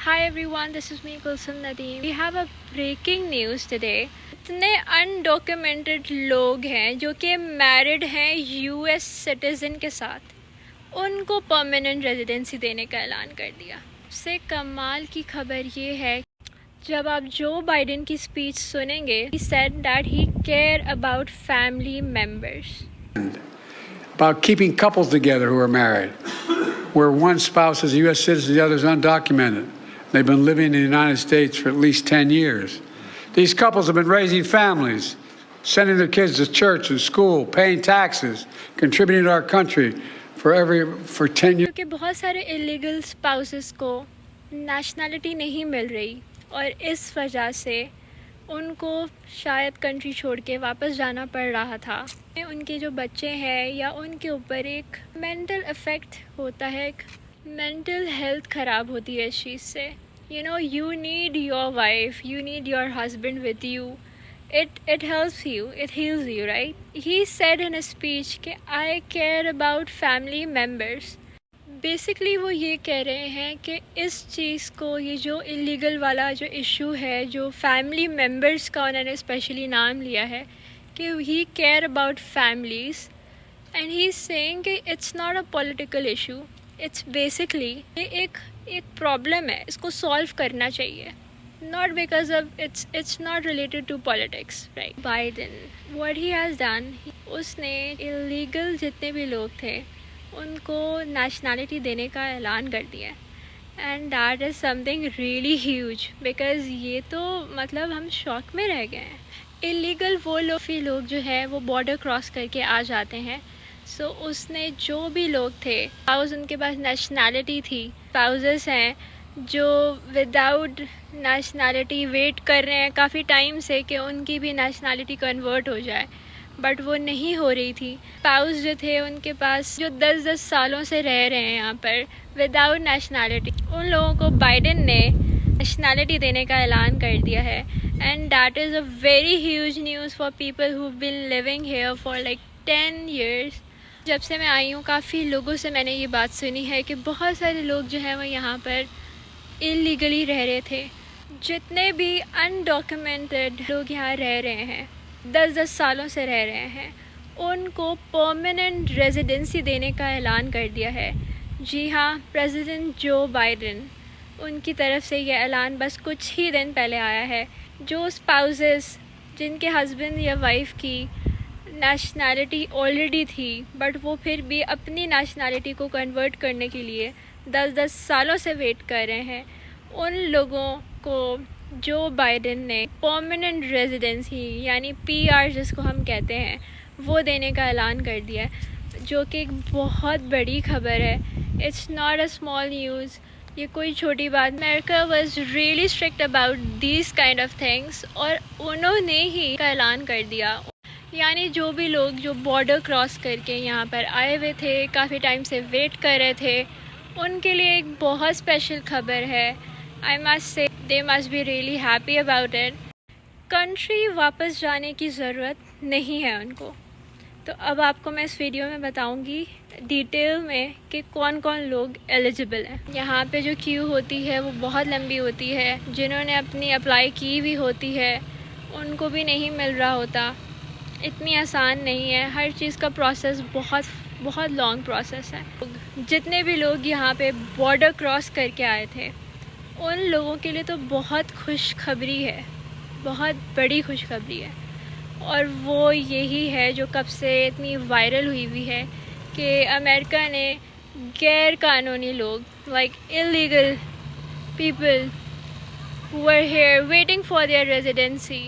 Hi everyone, this is me Kulsum Nadeem. We have a breaking news today. इतने undocumented लोग हैं जो कि मैरिड हैं यूएस सिटीज़न के साथ, उनको परमानेंट रेजिडेंसी देने का ऐलान कर दिया। सबसे कमाल की खबर ये है, जब आप जो बाइडेन की स्पीच सुनेंगे, he said that he care about family members. About keeping couples together who are married, where one spouse is a U.S. citizen, the other is undocumented. They've been living in the United States for at least 10 years. These couples have been raising families, sending their kids to church and school, paying taxes, contributing to our country for 10 years. क्योंकि बहुत सारे illegal spouses को nationality नहीं मिल रही और इस वजह से उनको शायद कंट्री छोड़ के वापस जाना पड़ रहा था। उनके जो बच्चे हैं या उनके ऊपर एक मेंटल इफ़ेक्ट होता है, एक मेंटल हेल्थ ख़राब होती है इस चीज़ से। You need your wife, you need your husband with you. It helps you, it heals you, right? He said in a speech कि I care about family members. Basically वो ये कह रहे हैं कि इस चीज़ को, ये जो इलीगल वाला जो इशू है, जो फैमिली मेम्बर्स का उन्होंने स्पेशली नाम लिया है कि he care about families, and he is saying कि it's not a political issue, it's basically ये एक प्रॉब्लम है, इसको सॉल्व करना चाहिए, not because of it's not related to politics, right. Biden what he has done, उसने illegal जितने भी लोग थे उनको नेशनलिटी देने का ऐलान कर दिया है, and that is something really huge, because ये तो मतलब हम शॉक में रह गए हैं। इलीगल वो लोग जो है वो बॉर्डर क्रॉस करके आ जाते हैं। सो उसने जो भी लोग थे, स्पाउस उनके पास नेशनलिटी थी, स्पाउसेस हैं जो विदाउट नेशनलिटी वेट कर रहे हैं काफ़ी टाइम से कि उनकी भी नेशनलिटी कन्वर्ट हो जाए, बट वो नहीं हो रही थी। स्पाउस जो थे उनके पास, जो 10-10 सालों से रह रहे हैं यहाँ पर विदाउट नेशनलिटी, उन लोगों को बाइडेन ने नेशनलिटी देने का ऐलान कर दिया है, and that is a very huge news for people who been living here for like 10 years। जब से मैं आई हूँ काफ़ी लोगों से मैंने ये बात सुनी है कि बहुत सारे लोग जो हैं वो यहाँ पर इलीगली रह रहे थे। जितने भी अनडॉक्यूमेंटेड लोग यहाँ रह रहे हैं, 10-10 सालों से रह रहे हैं, उनको परमानेंट रेजिडेंसी देने का ऐलान कर दिया है। जी हाँ, प्रेसिडेंट जो बाइडेन, उनकी तरफ से ये ऐलान बस कुछ ही दिन पहले आया है। जो स्पाउसेस जिनके हस्बैंड या वाइफ की नेशनलिटी ऑलरेडी थी, बट वो फिर भी अपनी नेशनलिटी को कन्वर्ट करने के लिए 10-10 सालों से वेट कर रहे हैं, उन लोगों को जो बाइडेन ने परमानेंट रेजिडेंसी यानी पीआर जिसको हम कहते हैं, वो देने का ऐलान कर दिया है, जो कि एक बहुत बड़ी खबर है। It's not a small news, ये कोई छोटी बात। America was really strict about these kind of things, और उन्होंने ही का ऐलान कर दिया। यानी जो भी लोग जो बॉर्डर क्रॉस करके यहाँ पर आए हुए थे, काफ़ी टाइम से वेट कर रहे थे, उनके लिए एक बहुत स्पेशल खबर है। I must say they must be really happy about it. Country वापस जाने की ज़रूरत नहीं है उनको। तो अब आपको मैं इस वीडियो में बताऊंगी डिटेल में कि कौन कौन लोग एलिजिबल हैं। यहाँ पे जो क्यू होती है वो बहुत लंबी होती है, जिन्होंने अपनी अप्लाई की भी होती है उनको भी नहीं मिल रहा होता। इतनी आसान नहीं है, हर चीज़ का प्रोसेस बहुत बहुत लॉन्ग प्रोसेस है। जितने भी लोग यहाँ पे बॉर्डर क्रॉस करके आए थे, उन लोगों के लिए तो बहुत खुशखबरी है, बहुत बड़ी खुशखबरी है, और वो यही है जो कब से इतनी वायरल हुई है कि अमेरिका ने गैर कानूनी लोग, like illegal people who are here waiting for their residency,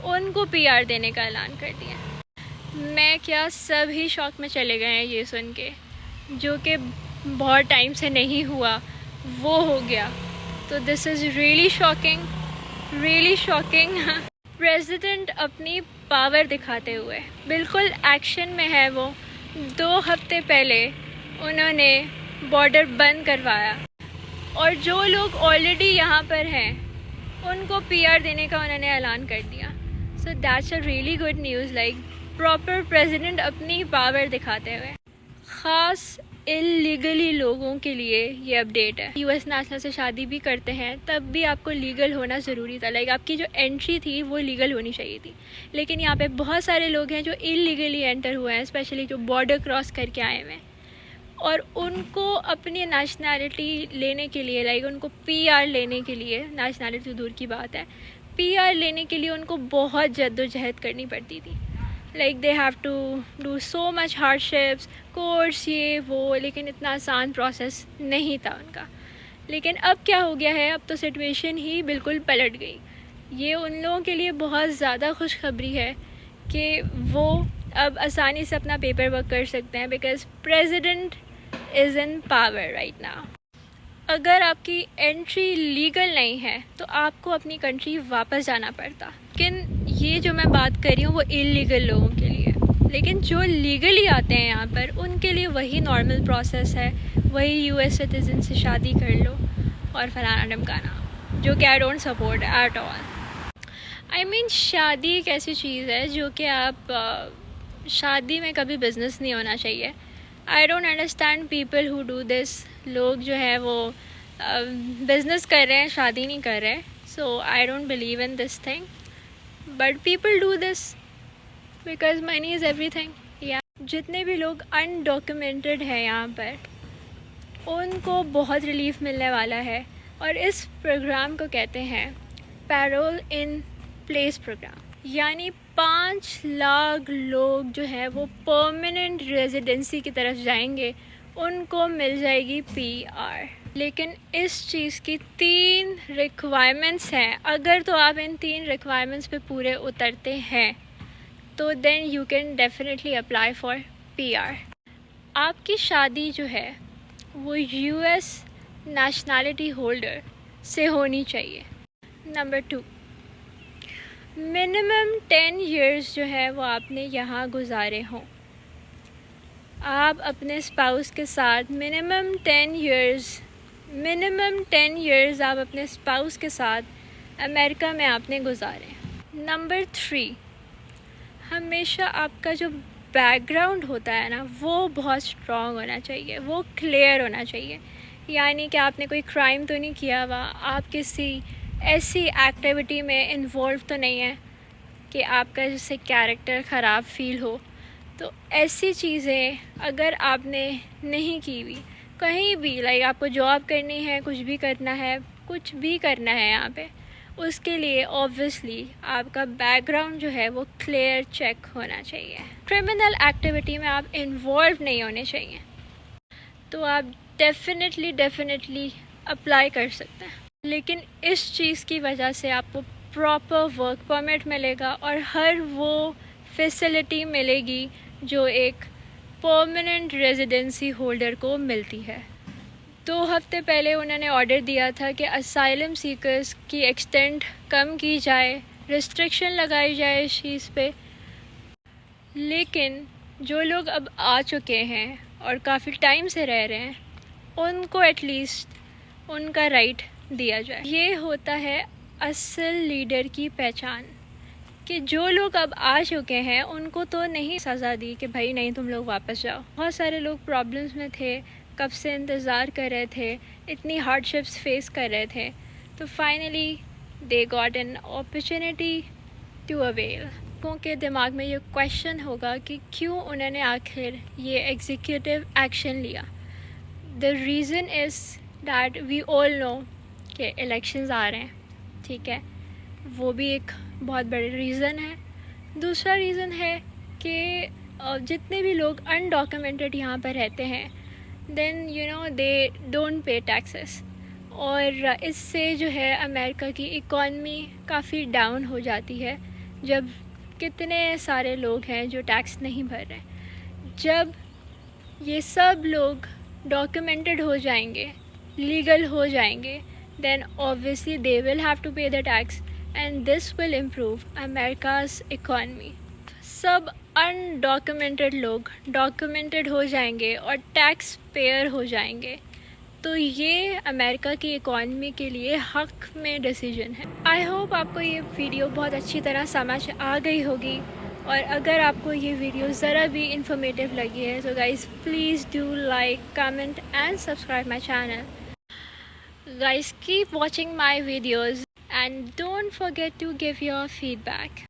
उनको पीआर देने का ऐलान कर दिया। मैं क्या, सब ही शॉक में चले गए हैं ये सुन के, जो कि बहुत टाइम से नहीं हुआ वो हो गया। तो this is really shocking, really shocking. President अपनी पावर दिखाते हुए बिल्कुल एक्शन में है। वो 2 हफ्ते पहले उन्होंने बॉर्डर बंद करवाया, और जो लोग ऑलरेडी यहाँ पर हैं उनको पीआर देने का उन्होंने ऐलान कर दिया। So that's a really good news, like proper president अपनी पावर दिखाते हुए। ख़ास इलीगली लोगों के लिए ये अपडेट है। यूएस नेशनल से शादी भी करते हैं तब भी आपको लीगल होना ज़रूरी था। लाइक आपकी जो एंट्री थी वो लीगल होनी चाहिए थी, लेकिन यहाँ पे बहुत सारे लोग हैं जो इलीगली एंटर हुए हैं, स्पेशली जो बॉर्डर क्रॉस करके आए हुए हैं, और उनको अपनी नेशनैलिटी लेने के लिए, लाइक उनको पीआर लेने के लिए, नेशनैलिटी तो दूर की बात है, पीआर लेने के लिए उनको बहुत जद्दोजहद करनी पड़ती थी। Like they have to do so much hardships, course, ये वो, लेकिन इतना आसान प्रोसेस नहीं था उनका। लेकिन अब क्या हो गया है, अब तो सिचुएशन ही बिल्कुल पलट गई। ये उन लोगों के लिए बहुत ज़्यादा खुशखबरी है कि वो अब आसानी से अपना पेपर वर्क कर सकते हैं, because president is in power right now. अगर आपकी एंट्री लीगल नहीं है तो आपको अपनी कंट्री वापस जाना पड़ता। लेकिन ये जो मैं बात कर रही हूँ वो इलीगल लोगों के लिए, लेकिन जो लीगली आते हैं यहाँ पर उनके लिए वही नॉर्मल प्रोसेस है, वही यूएस सिटीजन से शादी कर लो और फलाना ढमकाना, जो कि I don't support at all. I mean शादी एक ऐसी चीज़ है जो कि आप शादी में कभी बिज़नेस नहीं होना चाहिए। I don't understand people who do this. लोग जो है वो बिज़नेस कर रहे हैं, शादी नहीं कर रहे हैं। So I don't believe in this thing, but people do this because money is everything. या जितने भी लोग अनडॉक्यूमेंटेड हैं यहाँ पर, उनको बहुत रिलीफ मिलने वाला है, और इस प्रोग्राम को कहते हैं पैरोल इन प्लेस प्रोग्राम। यानी 5 लाख लोग जो है वो परमानेंट रेजिडेंसी की तरफ जाएंगे, उनको मिल जाएगी पीआर। लेकिन इस चीज़ की 3 रिक्वायरमेंट्स हैं। अगर तो आप इन 3 रिक्वायरमेंट्स पे पूरे उतरते हैं तो then you can definitely apply for PR. आपकी शादी जो है वो यूएस नेशनैलिटी होल्डर से होनी चाहिए। नंबर 2, मिनिमम 10 इयर्स जो है वो आपने यहाँ गुजारे हों। आप अपने स्पाउस के साथ मिनिमम 10 इयर्स आप अपने स्पाउस के साथ अमेरिका में आपने गुजारे। नंबर 3, हमेशा आपका जो बैकग्राउंड होता है ना वो बहुत स्ट्रॉन्ग होना चाहिए, वो क्लियर होना चाहिए। यानी कि आपने कोई क्राइम तो नहीं किया हुआ, आप किसी ऐसी एक्टिविटी में इन्वॉल्व तो नहीं है कि आपका जिससे कैरेक्टर ख़राब फील हो। तो ऐसी चीज़ें अगर आपने नहीं की हुई कहीं भी, लाइक आपको जॉब करनी है, कुछ भी करना है यहाँ पे, उसके लिए ऑब्वियसली आपका बैकग्राउंड जो है वो क्लियर चेक होना चाहिए। क्रिमिनल एक्टिविटी में आप इन्वॉल्व नहीं होने चाहिए, तो आप डेफिनेटली अप्लाई कर सकते हैं। लेकिन इस चीज़ की वजह से आपको प्रॉपर वर्क परमिट मिलेगा और हर वो फैसिलिटी मिलेगी जो एक परमानेंट रेजिडेंसी होल्डर को मिलती है। 2 हफ्ते पहले उन्होंने ऑर्डर दिया था कि असाइलम सीकर्स की एक्सटेंट कम की जाए, रिस्ट्रिक्शन लगाई जाए इस चीज़ पे। लेकिन जो लोग अब आ चुके हैं और काफ़ी टाइम से रह रहे हैं, उनको एटलीस्ट उनका राइट दिया जाए। ये होता है असल लीडर की पहचान, कि जो लोग अब आ चुके हैं उनको तो नहीं सज़ा दी कि भाई नहीं तुम लोग वापस जाओ। बहुत सारे लोग प्रॉब्लम्स में थे, कब से इंतज़ार कर रहे थे, इतनी हार्डशिप्स फेस कर रहे थे, तो finally they got an opportunity to avail. लोगों के दिमाग में ये क्वेश्चन होगा कि क्यों उन्होंने आखिर ये एग्जीक्यूटिव एक्शन लिया। The reason is that we all know कि इलेक्शंस आ रहे हैं, ठीक है, वो भी एक बहुत बड़ी रीज़न है। दूसरा रीज़न है कि जितने भी लोग अनडॉक्यूमेंटेड यहाँ पर रहते हैं, then you know they don't pay taxes, और इससे जो है अमेरिका की इकॉनमी काफ़ी डाउन हो जाती है। जब कितने सारे लोग हैं जो टैक्स नहीं भर रहे, जब ये सब लोग डॉक्यूमेंटेड हो जाएंगे, लीगल हो जाएंगे, then obviously they will have to pay the tax and this will improve America's economy. सब अनडॉक्यूमेंटेड लोग डॉक्यूमेंटेड हो जाएंगे और टैक्स पेयर हो जाएंगे, तो ये अमेरिका की इकॉनमी के लिए हक में डिसीजन है। आई होप आपको ये वीडियो बहुत अच्छी तरह समझ आ गई होगी। और अगर आपको ये वीडियो ज़रा भी इंफॉर्मेटिव लगी है तो guys please do like, comment and subscribe my channel. Guys, keep watching my videos and don't forget to give your feedback.